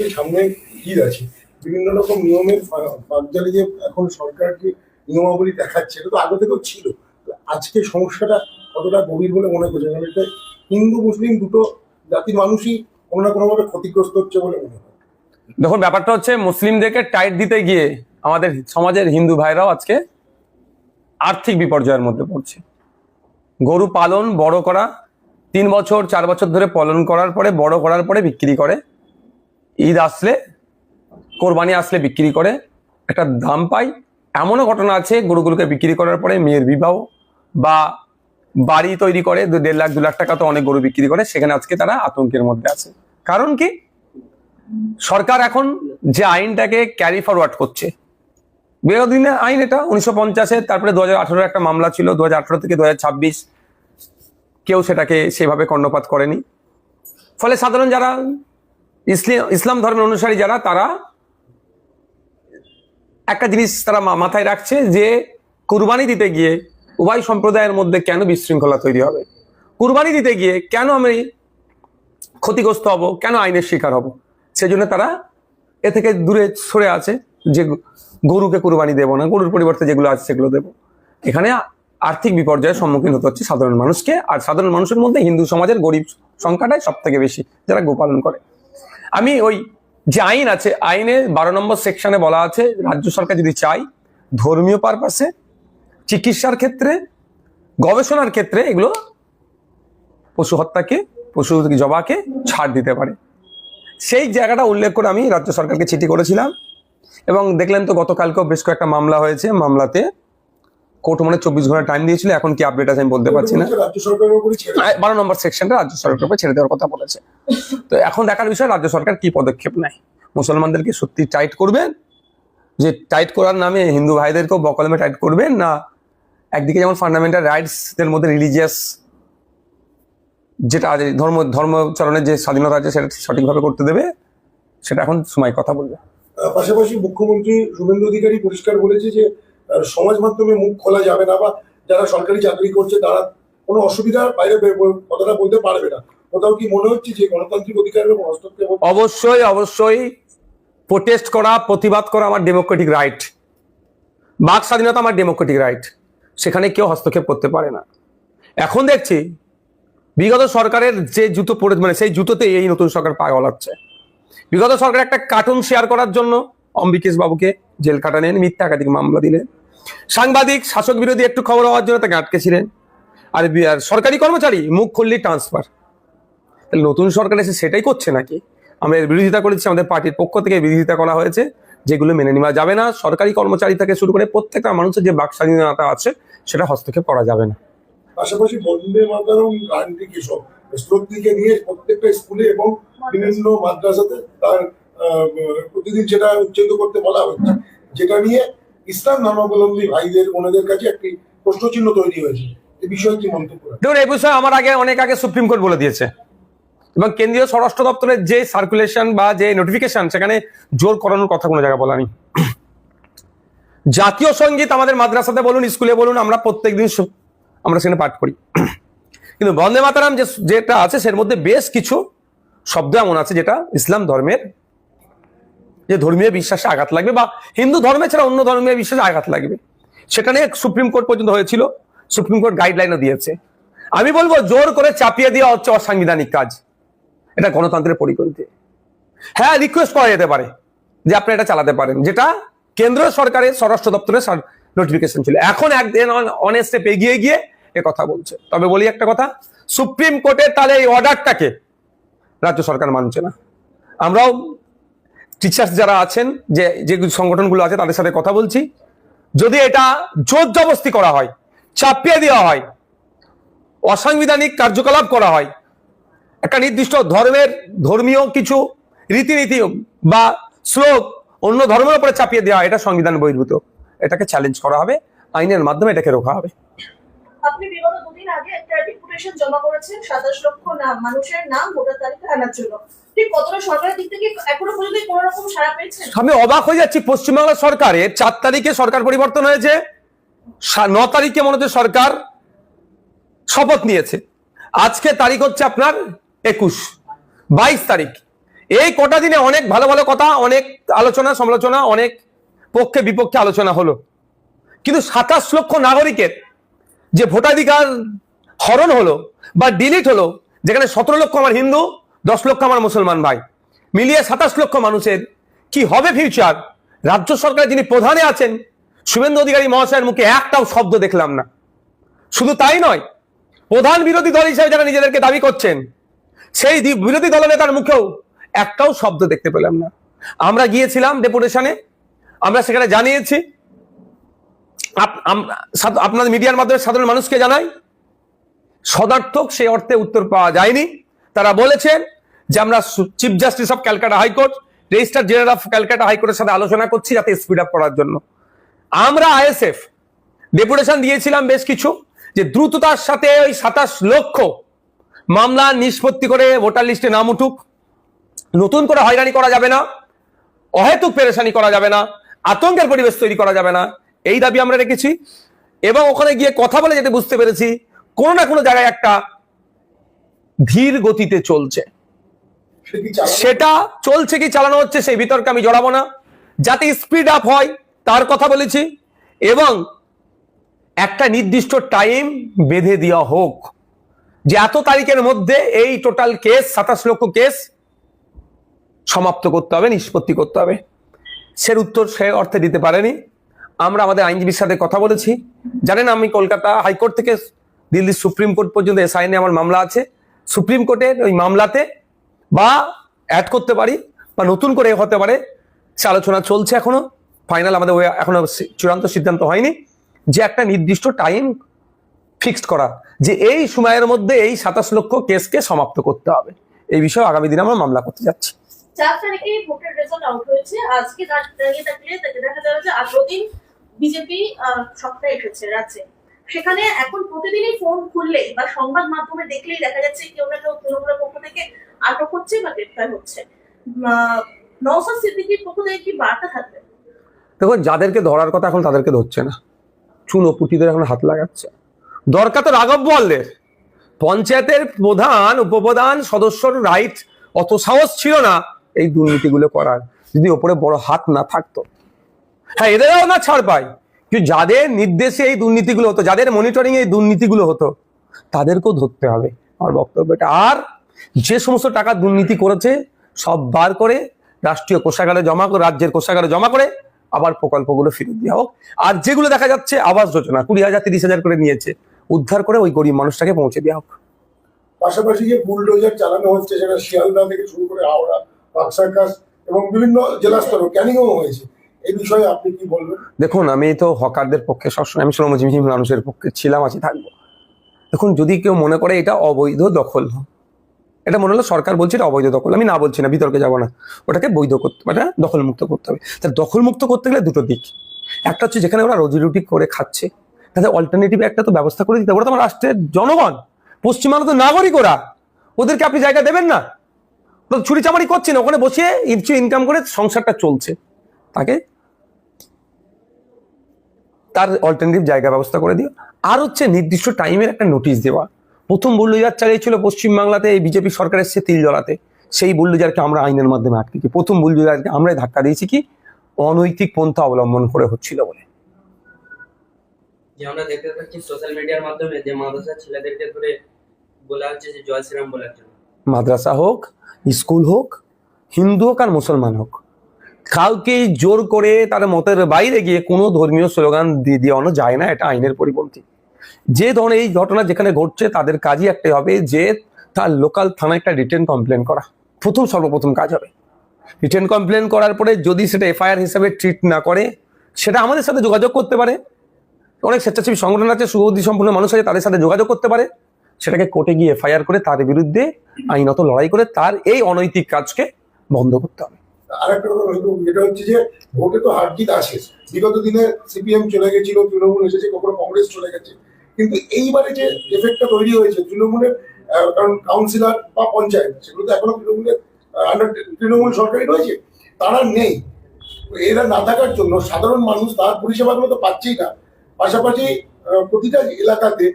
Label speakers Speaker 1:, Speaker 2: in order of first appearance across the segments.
Speaker 1: যে সামনে ঈদ আছে, বিভিন্ন রকম নিয়মের ফাঁকজালে যে এখন সরকার যে নিয়মাবলী দেখাচ্ছে, এটা তো আগে থেকেও ছিল। আজকে সমস্যাটা কতটা গভীর বলে মনে করছে? কারণ এটা হিন্দু মুসলিম দুটো জাতির মানুষই কোনো না কোনোভাবে ক্ষতিগ্রস্ত হচ্ছে বলে মনে হয়।
Speaker 2: দেখুন, ব্যাপারটা হচ্ছে মুসলিমদেরকে টাইট দিতে গিয়ে আমাদের সমাজের হিন্দু ভাইরাও আজকে আর্থিক বিপর্যয়ের মধ্যে পড়ছে। গরু পালন বড় করা, 3 বছর 4 বছর ধরে পালন করার পরে বড় করার পরে বিক্রি করে, ঈদ আসলে কোরবানি আসলে বিক্রি করে, একটা দাম পাই। এমনও ঘটনা আছে গরুগুলোকে বিক্রি করার পরে মেয়ের বিবাহ বা বাড়ি তৈরি করে 1.5 লাখ 2 লাখ টাকা তো অনেক গরু বিক্রি করে, সেখানে আজকে তারা আতঙ্কের মধ্যে আছে। কারণ কি? সরকার এখন যে আইনটাকে ক্যারি ফরওয়ার্ড করছে, বিগত দিনের আইন এটা 1950-এর, তারপরে 2018 একটা মামলা ছিল, 2018 থেকে 2026 কেউ সেটাকে সেভাবে কর্ণপাত করেনি। ফলে সাধারণ যারা ইসলাম ধর্মের অনুসারী যারা, তারা একটা জিনিস তারা মাথায় রাখছে যে কুরবানি দিতে গিয়ে উভয় সম্প্রদায়ের মধ্যে কেন বিশৃঙ্খলা তৈরি হবে, কুরবানি দিতে গিয়ে কেন আমি ক্ষতিগ্রস্ত হব, কেন আইনের শিকার হব। সেজন্য তারা এ থেকে দূরে সরে আছে যে গরুকে কুরবানি দেবো না, গরুর পরিবর্তে যেগুলো আছে সেগুলো দেবো। এখানে আর্থিক বিপর্যয়ের সম্মুখীন হতে হচ্ছে সাধারণ মানুষকে, আর সাধারণ মানুষের মধ্যে হিন্দু সমাজের গরিব সংখ্যাটাই সব থেকে বেশি যারা গোপালন করে। আমি ওই যে আইন আছে, আইনে 12 নম্বর সেকশনে বলা আছে রাজ্য সরকার যদি চাই ধর্মীয় পারপাসে, চিকিৎসার ক্ষেত্রে, গবেষণার ক্ষেত্রে এগুলো পশু হত্যাকে, পশু জবাকে ছাড় দিতে পারে। সেই জায়গাটা উল্লেখ করে আমি রাজ্য সরকারকে চিঠি করেছিলাম, এবং দেখলেন তো গতকালকেও বেশ কয়েকটা মামলা হয়েছে। মামলাতে কোর্ট 24 ঘন্টা টাইম দিয়েছিল, এখন কি আপডেট আছে আমি বলতে পারছি না। 12 নম্বর সেকশনটা রাজ্য সরকারের উপর ছেড়ে দেওয়ার কথা বলেছে। তো এখন দেখার বিষয় রাজ্য সরকার কি পদক্ষেপ নেয়। মুসলমানদেরকে সত্যি টাইট করবেন, যে টাইট করার নামে হিন্দু ভাইদেরকেও বকলমে টাইট করবেন, না একদিকে যেমন ফান্ডামেন্টাল রাইটস এর মধ্যে রিলিজিয়াস যেটা আছে, ধর্মচরণের যে স্বাধীনতা আছে সেটা সঠিকভাবে করতে দেবে, সেটা এখন সময় কথা বলবে।
Speaker 1: পাশাপাশি মুখ্যমন্ত্রী শুভেন্দু অধিকারী পরিষ্কার বলেছে যে সমাজ মাধ্যমে মুখ খোলা যাবে না, বা যারা সরকারি চাকরি করছে তারা কোনো অসুবিধার বাইরে কথাটা বলতে পারবে না। কোথাও কি মনে হচ্ছে যে গণতান্ত্রিক অধিকারের উপর হস্তক্ষেপ?
Speaker 2: অবশ্যই অবশ্যই প্রোটেস্ট করা, প্রতিবাদ করা আমার ডেমোক্রেটিক রাইট, বাক স্বাধীনতা আমার ডেমোক্রেটিক রাইট, সেখানে কেউ হস্তক্ষেপ করতে পারে না। এখন দেখছি বিগত সরকারের যে জুতো পড়ে, মানে সেই জুতোতে এই নতুন সরকার পায়ে ওলাচ্ছে। বিগত সরকার একটা কার্টুন শেয়ার করার জন্য অম্বিকেশ বাবুকে জেল খাটালেন, মিথ্যা একাধিক মামলা দিলেন। সাংবাদিক শাসক বিরোধী একটু খবর হওয়ার জন্য তাকে আটকেছিলেন। আর সরকারি কর্মচারী মুখ খুললেই ট্রান্সফার। তাহলে নতুন সরকার এসে সেটাই করছে নাকি? আমরা এর বিরোধিতা করেছি, আমাদের পার্টির পক্ষ থেকে বিরোধিতা করা হয়েছে, যেগুলো মেনে নেওয়া যাবে না। সরকারি কর্মচারী থেকে শুরু করে প্রত্যেকটা মানুষের যে বাক স্বাধীনতা আছে সেটা হস্তক্ষেপ করা যাবে না।
Speaker 1: পাশাপাশি বন্দে মাতরম গানটিকে শ্রদ্ধিকে নিয়ে প্রত্যেকটা স্কুলে এবং বিভিন্ন মাদ্রাসাতে তার প্রতিদিন সেটা উচ্চারিত করতে বলা হচ্ছে, যেটা নিয়ে ইসলাম ধর্মাবলম্বী ভাইদের ওনাদের কাছে একটি প্রশ্নচিহ্ন তৈরি হয়েছে। এই বিষয়ে কি মন্তব্য?
Speaker 2: দেখুন, এই বিষয়ে আমার অনেক আগে সুপ্রিম কোর্ট বলে দিয়েছে, এবং কেন্দ্রীয় স্বরাষ্ট্র দপ্তরের যে সার্কুলেশন বা যে নোটিফিকেশন, সেখানে জোর করানোর কথা কোনো জায়গায় বলা নেই। জাতীয় সঙ্গীত আমাদের মাদ্রাসাতে বলুন, স্কুলে বলুন, আমরা প্রত্যেকদিন আমরা সেখানে পাঠ করি। কিন্তু বন্দে মাতরম যেটা আছে সের মধ্যে বেশ কিছু শব্দ এমন আছে যেটা ইসলাম ধর্মের যে ধর্মীয় বিশ্বাসে আঘাত লাগবে, বা হিন্দু ধর্মে ছাড়া অন্য ধর্মীয় বিশ্বাসে আঘাত লাগবে। সেটা নিয়ে সুপ্রিম কোর্ট পর্যন্ত হয়েছিল, সুপ্রিম কোর্ট গাইডলাইনও দিয়েছে। আমি বলবো জোর করে চাপিয়ে দেওয়া হচ্ছে অসাংবিধানিক কাজ, এটা গণতন্ত্রের পরিপন্থী। হ্যাঁ, রিকোয়েস্ট করা যেতে পারে যে আপনি এটা চালাতে পারেন, যেটা কেন্দ্র সরকারের স্বরাষ্ট্র দপ্তরের নোটিফিকেশন ছিল। এখন একদিন অন স্টেপ এগিয়ে গিয়ে এ কথা বলছে। তবে বলি একটা কথা, সুপ্রিম কোর্টের তাহলে এই অর্ডারটাকে রাজ্য সরকার মানছে না। আমরাও টিচার্স যারা আছেন, যে সংগঠনগুলো আছে, তাদের সাথে কথা বলছি। যদি এটা জোর জবরদস্তি করা হয়, চাপিয়ে দেওয়া হয়, অসাংবিধানিক কার্যকলাপ করা হয়, একটা নির্দিষ্ট ধর্মীয় কিছু রীতিনীতি বা শ্লোক অন্য ধর্মের উপরে চাপিয়ে দেওয়া, এটা সংবিধান বহির্ভূত। এটাকে চ্যালেঞ্জ করা হবে, আইনের মাধ্যমে এটাকে রোখা হবে।
Speaker 3: আপনি বিগত 2 দিন আগে একটা ডেপুটেশন জমা করেছেন 27 লক্ষ মানুষের নাম ভোটার তালিকায় আনার জন্য। ঠিক কতটা সরকারের দিক থেকে এখনো পর্যন্ত কোনো রকম সাড়া পেয়েছেন?
Speaker 2: আমি অবাক হয়ে যাচ্ছি। পশ্চিমবাংলা সরকারের 4 তারিখে সরকার পরিবর্তন হয়েছে, 9 তারিখে মনে হচ্ছে সরকার শপথ নিয়েছে। আজকে তারিখ হচ্ছে আপনার 21, 22 তারিখ। এই কটা দিনে অনেক ভালো ভালো কথা, অনেক আলোচনা সমালোচনা, অনেক পক্ষে বিপক্ষে আলোচনা হলো, কিন্তু 27 লক্ষ নাগরিকের যে ভোটাধিকার হরণ হলো বা ডিলিট হলো, যেখানে 17 লক্ষ আমার হিন্দু, 10 লক্ষ আমার মুসলমান ভাই, মিলিয়ে 27 লক্ষ মানুষের কি হবে ফিউচার, রাজ্য সরকারের যিনি প্রধানে আছেন শুভেন্দু অধিকারী মহাশয়ের মুখে একটাও শব্দ দেখলাম না। শুধু তাই নয়, প্রধান বিরোধী দল হিসেবে যারা নিজেদেরকে দাবি করছেন সেই বিরোধী দলনেতার মুখেও একটাও শব্দ দেখতে পেলাম না। আমরা গিয়েছিলাম ডেপুটেশনে, আমরা সেখানে জানিয়েছি, আপনাদের মিডিয়ার মাধ্যমে সাধারণ মানুষকে জানাই, সদার্থক সেই অর্থে উত্তর পাওয়া যায়নি। তারা বলেছেন যে আমরা chief justice of Calcutta high court, registrar general of Calcutta হাইকোর্টের সাথে আলোচনা করছি যাতে স্পিড আপ করার জন্য। আমরা আইএসএফ ডেপুটেশন দিয়েছিলাম বেশ কিছু, যে দ্রুততার সাথে ওই 27 লক্ষ মামলা নিষ্পত্তি করে ভোটার লিস্টে নাম উঠুক, নতুন করে হয়রানি করা যাবে না, অহেতুক পেরেশানি করা যাবে না, আতঙ্কের পরিবেশ তৈরি করা যাবে না, এই দাবি আমরা রেখেছি। এবং ওখানে গিয়ে কথা বলে যেতে বুঝতে পেরেছি কোনো না কোনো জায়গায় একটা ধীর গতিতে চলছে, সেটা চলছে কি চালানো হচ্ছে সেই বিতর্কে আমি জড়াবো না, যাতে স্পিড আপ হয় তার কথা বলেছি। এবং একটা নির্দিষ্ট টাইম বেঁধে দেওয়া হোক যে এত তারিখের মধ্যে এই টোটাল কেস 27 লক্ষ কেস সমাপ্ত করতে হবে, নিষ্পত্তি করতে হবে। সের উত্তর সে অর্থে দিতে পারেনি। আমরা আমাদের আইনজীবীর সাথে কথা বলেছি, জানেন আমি কলকাতা হাইকোর্ট থেকে দিল্লি সুপ্রিম কোর্ট পর্যন্ত এসআই নিয়ে আমার মামলা আছে, সুপ্রিম কোর্টের ওই মামলাতে বা অ্যাড করতে পারি বা নতুন করে হতে পারে, সে আলোচনা চলছে এখনো, ফাইনাল আমাদের এখনো চূড়ান্ত সিদ্ধান্ত হয়নি, যে একটা নির্দিষ্ট টাইম ফিক্সড করা যে এই সময়ের মধ্যে এই 27 লক্ষ কেসকে সমাপ্ত করতে হবে। এই বিষয়ে আগামী দিনে আমরা মামলা করতে যাচ্ছি।
Speaker 3: 4 তারিখে ভোটের রেজাল্ট আউট হয়েছে, আজকে দাঁড়িয়ে থাকলে দেখা যাবে যে 18 দিন বিজেপি সত্তায় এসেছে রাজ্যে। সেখানে এখন প্রতিদিনই ফোন খুললে বা সংবাদ মাধ্যমে দেখলেই দেখা যাচ্ছে কেউ না কেউ তৃণমূলের পক্ষ থেকে আটক হচ্ছে বা গ্রেফতার হচ্ছে। নওশাদ সিদ্দিকীর পক্ষ থেকে কি বার্তা থাকবে?
Speaker 2: দেখো, যাদেরকে ধরার কথা এখন তাদেরকে ধরছে না, চুনোপুটিদের এখন হাত লাগাচ্ছে। দরকার তো রাঘব বোয়ালদের, পঞ্চায়েতের প্রধান উপপ্রধান সদস্যর রাইট অত সাহস ছিল না এই দুর্নীতিগুলো করার, যদি ওপরে বড় হাত না থাকতো। হ্যাঁ, এদেরও না ছাড় পায়, কিন্তু যাদের নির্দেশে এই দুর্নীতিগুলো হতো, যাদের মনিটরিং এই দুর্নীতিগুলো হতো, তাদেরকেও ধরতে হবে আমার বক্তব্য এটা। আর যে সমস্ত টাকা দুর্নীতি করেছে সব বার করে রাষ্ট্রীয় কোষাগারে জমা করে, রাজ্যের কোষাগারে জমা করে আবার প্রকল্পগুলো ফেরত দেওয়া হোক। আর যেগুলো দেখা যাচ্ছে আবাস যোজনা 20,000 30,000 করে নিয়েছে, উদ্ধার করে ওই গরিব মানুষটাকে পৌঁছে দেওয়া হোক।
Speaker 1: পাশাপাশি যে বুলডোজার চালানো হচ্ছে, সেটা শিয়ালদা থেকে শুরু করে হাওড়া, বাক্সারকাস এবং বিভিন্ন জেলা স্তরে ক্যানিংও হয়েছে, এই বিষয়ে আপনি কি বলবেন?
Speaker 2: দেখুন, আমি তো হকারদের পক্ষে সবসময়, আমি শ্রমজীবী মানুষের পক্ষে ছিলাম, আছি, থাকবো। দেখুন, যদি কেউ মনে করে এটা অবৈধ দখল, এটা মনে হলো সরকার বলছে এটা অবৈধ দখল, আমি না বলছি না, বিতর্কে যাবো না, ওটাকে বৈধ করতে, মানে দখল মুক্ত করতে হবে। তাহলে দখল মুক্ত করতে গেলে দুটো দিক, একটা হচ্ছে যেখানে ওরা রুজি রুটি করে খাচ্ছে তাদের অল্টারনেটিভ একটা তো ব্যবস্থা করে দিতে হবে। ওরা তো আমার রাষ্ট্রের জনগণ, পশ্চিমবাংলা তো নাগরিক, ওদেরকে আপনি জায়গা দেবেন না? চুরি চামারি করছে না, ওখানে বসে ইনকাম করে সংসারটা চলছে, তাকে তার অল্টারনেটিভ জায়গা ব্যবস্থা করে দিও। আর হচ্ছে নির্দিষ্ট টাইমের একটা নোটিশ দেওয়া। প্রথম বুল্ডোজার চালিয়েছিল পশ্চিমবাংলাতে এই বিজেপি সরকার এসেছে তিল জ্বলাতে, সেই বুল্ডোজারকে আমরা আইনের মাধ্যমে আটকেছি। প্রথম বুল্ডোজারকে আমরাই ধাক্কা দিয়েছি, কি অনৈতিক পন্থা অবলম্বন করে হচ্ছিল বলে।
Speaker 4: যে আমরা দেখতে পাচ্ছি সোশ্যাল মিডিয়ার মাধ্যমে যে মাদ্রাসা ছেলেদেরকে ধরে বলা হচ্ছে যে জয় শ্রীরাম বলার জন্য,
Speaker 2: মাদ্রাসা হোক, স্কুল হোক, হিন্দু হোক আর মুসলমান হোক, কাউকে জোর করে তার মতের বাইরে গিয়ে কোনো ধর্মীয় স্লোগান দিয়ে দেওয়ানো যায় না, এটা আইনের পরিপন্থী। যে ধরনের এই ঘটনা যেখানে ঘটছে তাদের কাজই একটাই হবে, যে তার লোকাল থানায় একটা রিটেন কমপ্লেন করা, সর্বপ্রথম কাজ হবে। রিটেন কমপ্লেন করার পরে যদি সেটা এফআইআর হিসাবে ট্রিট না করে, সেটা আমাদের সাথে যোগাযোগ করতে পারে, অনেক স্বেচ্ছাসেবী সংগঠন আছে, সুবুদ্ধি সম্পন্ন মানুষ আছে, তাদের সাথে যোগাযোগ করতে পারে, সেটাকে কোর্টে গিয়ে এফআইআর করে তার বিরুদ্ধে আইনত লড়াই করে তার এই অনৈতিক কাজকে বন্ধ করতে হবে।
Speaker 1: আরেকটা কথা যেটা হচ্ছে যে ভোটে তো হার জিত আসে, বিগত দিনে সিপিএম চলে গেছিল, তৃণমূল এসেছে, কখনো কংগ্রেস চলে গেছে, কিন্তু এইবারে যে এফেক্টটা তৈরি হয়েছে তৃণমূলের, কারণ কাউন্সিলর বা পঞ্চায়েত সেগুলো তো এখনো তৃণমূলের আন্ডার তৃণমূল সরকারই রয়েছে, তারা নেই। এরা না থাকার জন্য সাধারণ মানুষ তার পরিষেবাগুলো তো পাচ্ছেই না। পাশাপাশি প্রতিটা এলাকাতে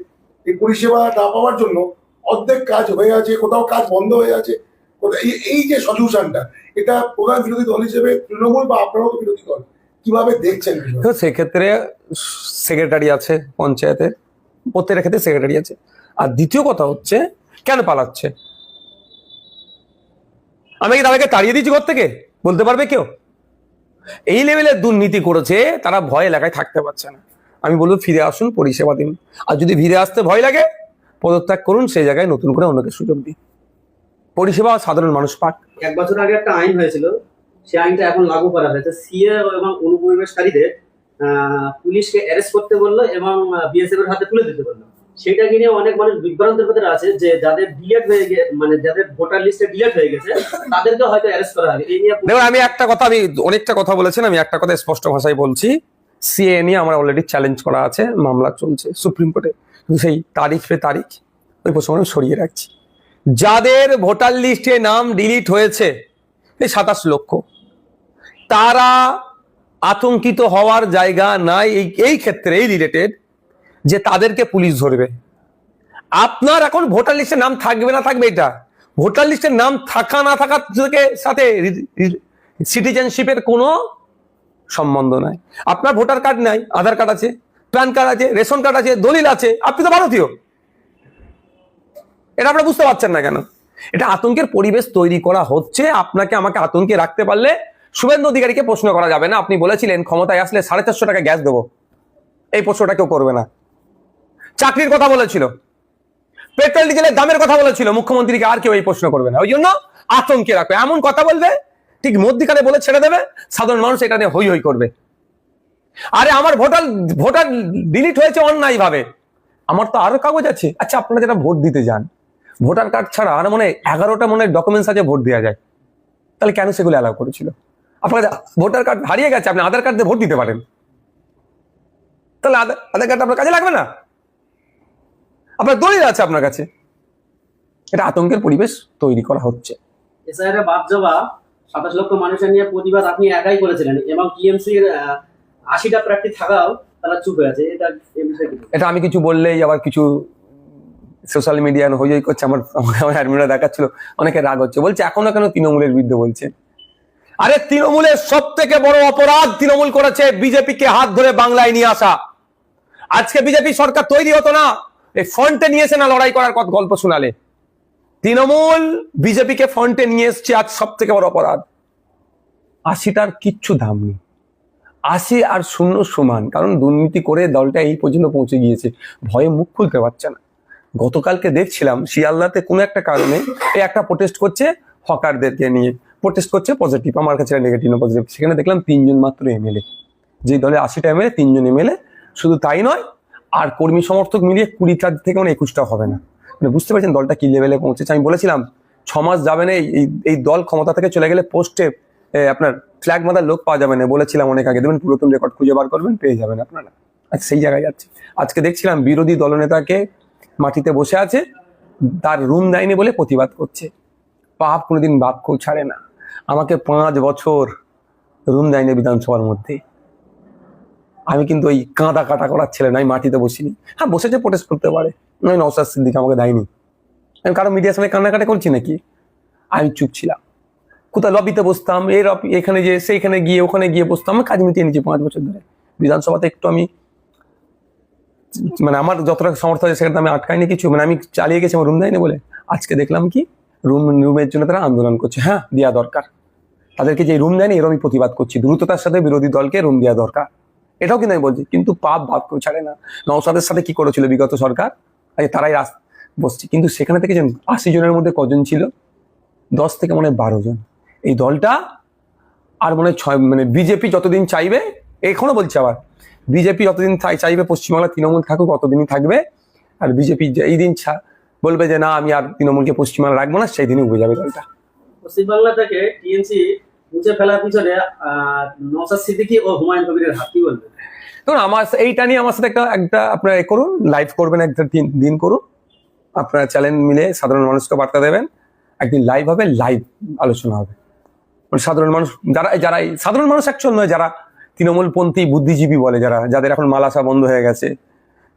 Speaker 1: এই পরিষেবা না পাওয়ার জন্য অর্ধেক কাজ হয়ে আছে, কোথাও কাজ বন্ধ হয়ে আছে, এই যে সলিউশনটা, এটা প্রধান বিরোধী দল হিসেবে তৃণমূল বা আপনারাও তো বিরোধী দল, কিভাবে দেখছেন বিষয়টা?
Speaker 2: তো সেক্ষেত্রে সেক্রেটারি আছে পঞ্চায়েতের, প্রত্যেকটা ক্ষেত্রে সেক্রেটারি আছে। আর দ্বিতীয় কথা হচ্ছে, কেন পালাচ্ছে? আমি কি তাদেরকে তাড়িয়ে দিচ্ছি ঘর থেকে? বলতে পারবে কেউ? এই লেভেলের দুর্নীতি করেছে, তারা ভয় এলাকায় থাকতে পারছে না। আমি বলবো ফিরে আসুন, পরিষেবা দিন। আর যদি ফিরে আসতে ভয় লাগে, পদত্যাগ করুন, সেই জায়গায় নতুন করে অন্যকে সুযোগ দিন, পরিষেবা সাধারণ মানুষ পাক।
Speaker 5: 1 বছর আগে একটা আইন হয়েছিল, সেই আইনটা এখন লাগু করা হয়েছে। সিএ এবং অনুপ্রবেশকারীদের পুলিশকে অ্যারেস্ট করতে বললো এবং বিএসএফ এর হাতে তুলে দিতে বললো। সেটাকে নিয়ে অনেক মানুষ বিভ্রান্তের ভেতরে আছে যে যাদের ডিলেট হয়ে গেছে, মানে যাদের ভোটার লিস্টে ডিলেট হয়ে গেছে, তাদেরকে হয়তো অ্যারেস্ট করা হবে। এই নিয়ে
Speaker 2: দেখুন, আমি অনেকটা কথা বলেছেন, আমি একটা কথা স্পষ্ট ভাষায় বলছি, সিএ নিয়ে আমার অলরেডি চ্যালেঞ্জ করা আছে, মামলা চলছে সুপ্রিম কোর্টে। কিন্তু সেই তারিখ ওই প্রসঙ্গে সরিয়ে রাখছি। যাদের ভোটার লিস্টে নাম ডিলিট হয়েছে এই 27 লক্ষ, তারা আতঙ্কিত হওয়ার জায়গা নাই এই ক্ষেত্রে, এই রিলেটেড, যে তাদেরকে পুলিশ ধরবে। আপনার এখন ভোটার লিস্টে নাম থাকবে না থাকবে, এটা ভোটার লিস্টের নাম থাকা না থাকার সাথে সিটিজেনশিপের কোনো সম্বন্ধ নাই। আপনার ভোটার কার্ড নাই, আধার কার্ড আছে, প্যান কার্ড আছে, রেশন কার্ড আছে, দলিল আছে, আপনি তো ভারতীয়। এটা আপনারা বুঝতে পারছেন না কেন? এটা আতঙ্কের পরিবেশ তৈরি করা হচ্ছে। আপনাকে আমাকে আতঙ্কে রাখতে পারলে শুভেন্দু অধিকারীকে প্রশ্ন করা যাবে না। আপনি বলেছিলেন ক্ষমতায় আসলে 450 টাকা গ্যাস দেবো, এই প্রশ্নটা কেউ করবে না। চাকরির কথা বলেছিল, পেট্রোল ডিজেলের দামের কথা বলেছিল, মুখ্যমন্ত্রীকে আর কেউ এই প্রশ্ন করবে না। ওই জন্য আতঙ্কে রাখবে, এমন কথা বলবে, ঠিক মধ্যিখানে বলে ছেড়ে দেবে, সাধারণ মানুষ এটা নিয়ে হই হই করবে। আরে আমার ভোটার ডিলিট হয়েছে অন্যায় ভাবে, আমার তো আরো কাগজ আছে। আচ্ছা, আপনারা যারা ভোট দিতে যান, ভোটার কার্ড ছাড়া আর মনে 11টা ডকুমেন্টস আছে ভোট দেওয়া যায়, তাহলে কেন সেগুলো অ্যালাউ করেছিল? আপনার ভোটার কার্ড হারিয়ে গেছে, আপনি আধার কার্ড দিয়ে ভোট দিতে পারেন, তাহলে আধার কার্ড আপনার কাজে লাগবে না? আপনার দলিল আছে আপনার কাছে। এটা আতঙ্কের পরিবেশ তৈরি করা হচ্ছে।
Speaker 5: এসআইআর বাদ যাওয়া 27 লক্ষ মানুষের নিয়ে প্রতিবাদ আপনি একাই করেছিলেন এবং টিএমসির 80টা প্রার্থী থাকাও তারা চুপ হয়ে আছে।
Speaker 2: এটা আমি কিছু বললেই আবার কিছু সোশ্যাল মিডিয়ায় হই করছে, আমার অ্যাডমিনরা দেখাচ্ছিল, অনেকে রাগ হচ্ছে, বলছে এখনো কেন তৃণমূলের বিরুদ্ধে বলছে। আরে তৃণমূলের সব থেকে বড় অপরাধ তৃণমূল করেছে বিজেপিকে হাত ধরে বাংলায় নিয়ে আসা। আজকে বিজেপি সরকার তৈরি হতো না, এই ফ্রন্টে নিয়েছে না লড়াই করার গল্প শোনালে। তৃণমূল বিজেপিকে ফ্রন্টে নিয়ে এসছে, আজ সব থেকে বড় অপরাধ। 80টার কিচ্ছু দাম নেই, 80 আর 0 সমান, কারণ দুর্নীতি করে দলটা এই পর্যন্ত পৌঁছে গিয়েছে, ভয়ে মুখ খুলতে পারছে না। গতকালকে দেখছিলাম শিয়ালদাতে কোনো একটা কারণে এই একটা প্রোটেস্ট করছে, হকারদেরকে নিয়ে প্রোটেস্ট করছে, পজিটিভ, আমার কাছে নেগেটিভ না পজিটিভ। সেখানে দেখলাম 3 জন মাত্র এমএলএ, যে দলে 80টা এমএলএ 3 জন এমএলএ। শুধু তাই নয়, আর কর্মী সমর্থক মিলিয়ে 20টা থেকে 21টা হবে না। মানে বুঝতে পারছেন দলটা কি লেভেলে পৌঁছেছে। আমি বলেছিলাম 6 মাস যাবে না এই দল ক্ষমতা থেকে চলে গেলে পোস্টে আপনার ফ্ল্যাগ মাদার লোক পাওয়া যাবে না, বলেছিলাম অনেক আগে। দেখবেন পুরাতন রেকর্ড খুঁজে বার করবেন, পেয়ে যাবেন আপনারা। আচ্ছা, সেই জায়গায় যাচ্ছে। আজকে দেখছিলাম বিরোধী দলনেতাকে মাটিতে বসে আছে, তার রুম দেয়নি বলে প্রতিবাদ করছে। পাপ কোনোদিন বাপকেও ছাড়ে না। আমাকে 5 বছর রুম দেয়নি বিধানসভার মধ্যে। আমি কিন্তু ওই কাঁদা কাটা করার ছেলে নয়, মাটিতে বসিনি। হ্যাঁ, বসেছে, প্রোটেস্ট করতে পারে, নয় নওশাদ সিদ্দিক আমাকে দেয়নি। আমি কারো মিডিয়ার সামনে কান্নাকাটা করছি নাকি? আমি চুপ ছিলাম। কোথাও লবিতে বসতাম, এখানে যে সেইখানে গিয়ে ওখানে গিয়ে বসতাম, আমি কাজ মিটিয়ে নিচ্ছি 5 বছর ধরে। বিধানসভাতে একটু আমি মানে আমার যতটা সমর্থ আছে সেখানে আমি আটকাইনি কিছু, মানে আমি চালিয়ে গেছি আমার রুম দেয়নি বলে। আজকে দেখলাম কি রুমের জন্য তারা আন্দোলন করছে। হ্যাঁ, দেওয়া দরকার তাদেরকে, যে রুম দেয়নি এর আমি প্রতিবাদ করছি। দ্রুততার সাথে বিরোধী দলকে রুম দেওয়া দরকার, এটাও কিন্তু আমি বলছি। কিন্তু পাপ বাপকেও ছাড়ে না। নওশাদের সাথে কি করেছিল বিগত সরকার, তারাই বসছে। কিন্তু সেখানে থেকে যে 80 জনের মধ্যে কজন ছিল, 10 থেকে মনে হয় 12 জন। এই দলটা আর মনে হয় 6, মানে বিজেপি যতদিন চাইবে, এখনো বলছে আবার বিজেপি যতদিন চাইবে পশ্চিমবাংলা তৃণমূল থাকুক ততদিনই থাকবে। আর বিজেপি এই দিন বলবে যে না আমি আর তৃণমূলকে পশ্চিমবাংলা রাখবো না, সেই দিনই উঠে যাবে দলটা।
Speaker 5: পশ্চিমবাংলা থেকে টিএমসি মুছে ফেলার পিছনে নওশাদ সিদ্দিকী ও হুমায়ুন কবিরের হাত, কি বলবেন?
Speaker 2: দেখুন, আমার এইটা নিয়ে আমার সাথে একটা আপনারা করুন, লাইভ করবেন, একটা দিন করুন, আপনারা চ্যানেল মিলে সাধারণ মানুষকে বার্তা দেবেন। একদিন লাইভ হবে, লাইভ আলোচনা হবে। সাধারণ মানুষ যারা সাধারণ মানুষ অ্যাকচুয়াল নয়, যারা তৃণমূলপন্থী বুদ্ধিজীবী বলে, যাদের এখন মাল আসা বন্ধ হয়ে গেছে,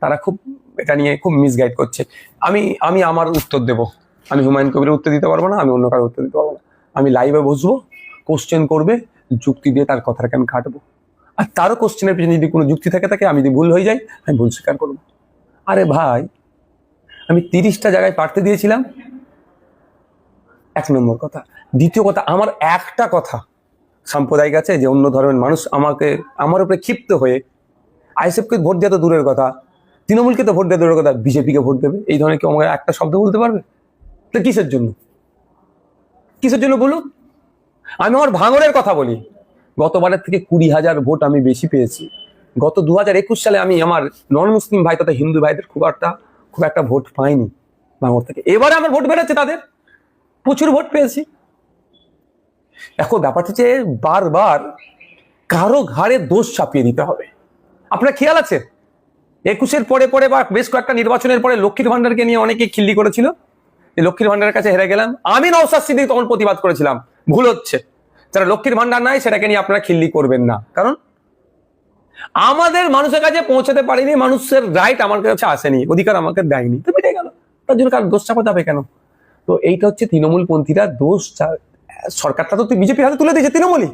Speaker 2: তারা খুব এটা নিয়ে খুব মিসগাইড করছে। আমি আমার উত্তর দেব। আমি হুমায়ুন কবিরের উত্তর দিতে পারবো না, আমি অন্য কারোর উত্তর দিতে পারবো না। আমি লাইভে বসবো, কোশ্চেন করবে, যুক্তি দিয়ে তার কথাটাকে আমি কাটবো। আর তারও কোশ্চেনের পিছনে যদি কোনো যুক্তি থাকে আমি যদি ভুল হয়ে যাই, আমি ভুল স্বীকার করবো। আরে ভাই, আমি 30টা জায়গায় পাঠতে দিয়েছিলাম, 1 নম্বর কথা। দ্বিতীয় কথা, আমার একটা কথা সাম্প্রদায়িক আছে যে অন্য ধর্মের মানুষ আমার উপরে ক্ষিপ্ত হয়ে আইএসএফকে ভোট দেওয়া তো দূরের কথা, তৃণমূলকে তো ভোট দেওয়া দূরের কথা, বিজেপিকে ভোট দেবে, এই ধরনের কেউ আমাকে একটা শব্দ বলতে পারবে? তো কিসের জন্য বলুন? আমি আমার ভাঙনের কথা বলি। গতবারের থেকে 20,000 ভোট আমি বেশি পেয়েছি। গত 2021 সালে আমি আমার নন মুসলিম ভাই তথা হিন্দু ভাইদের খুব একটা ভোট পাইনি ভাঙর থেকে। এবারে আমার ভোট বেড়েছে, তাদের প্রচুর ভোট পেয়েছি। এখন ব্যাপারটা হচ্ছে বারবার কারো ঘাড়ে দোষ চাপিয়ে দিতে হবে। আপনার খেয়াল আছে 21-এর পরে বা বেশ কয়েকটা নির্বাচনের পরে লক্ষ্মীর ভান্ডারকে নিয়ে অনেকে খিল্লি করেছিল, লক্ষ্মীর ভান্ডারের কাছে হেরে গেলাম। আমি নওশাদ সিদ্দিকী তখন প্রতিবাদ করেছিলাম, ভুল হচ্ছে, যারা লক্ষ্মীর ভান্ডার নাই সেটাকে নিয়ে আপনারা খিল্লি করবেন না, কারণ আমাদের মানুষের কাছে পৌঁছাতে পারিনি, মানুষের রাইট আমার কাছে আসেনি, অধিকার আমাকে দেয়নি, তো মিটে গেল। তার জন্য কার দোষ চাপাতে হবে কেন? তো এইটা হচ্ছে তৃণমূল পন্থীরা দোষ, সরকারটা তো বিজেপির হাতে তুলে দিয়েছে, তৃণমূলই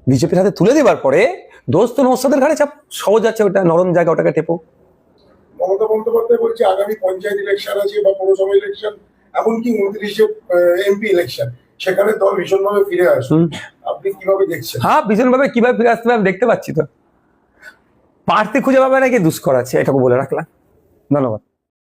Speaker 2: বিজেপির হাতে তুলে দেওয়ার পরে দোষ তো নওশাদের ঘাড়ে চাপ, সহজ আছে, ওটা নরম জায়গা, ওটাকে টেপো।
Speaker 1: মমতা বন্দ্যোপাধ্যায় বলছে আগামী পঞ্চায়েত ইলেকশন আছে বা পৌরসভা ইলেকশন, এমনকি 29-এ এমপি ইলেকশন, সেখানে দল ভীষণভাবে ফিরে আসবে। আপনি কিভাবে দেখছেন?
Speaker 2: হ্যাঁ, ভীষণভাবে কিভাবে ফিরে আসতে হবে আমি দেখতে পাচ্ছি। তো প্রার্থী খুঁজে পাবে নাকি দুষ্কর আছে, এটাকে বলে রাখলাম। ধন্যবাদ।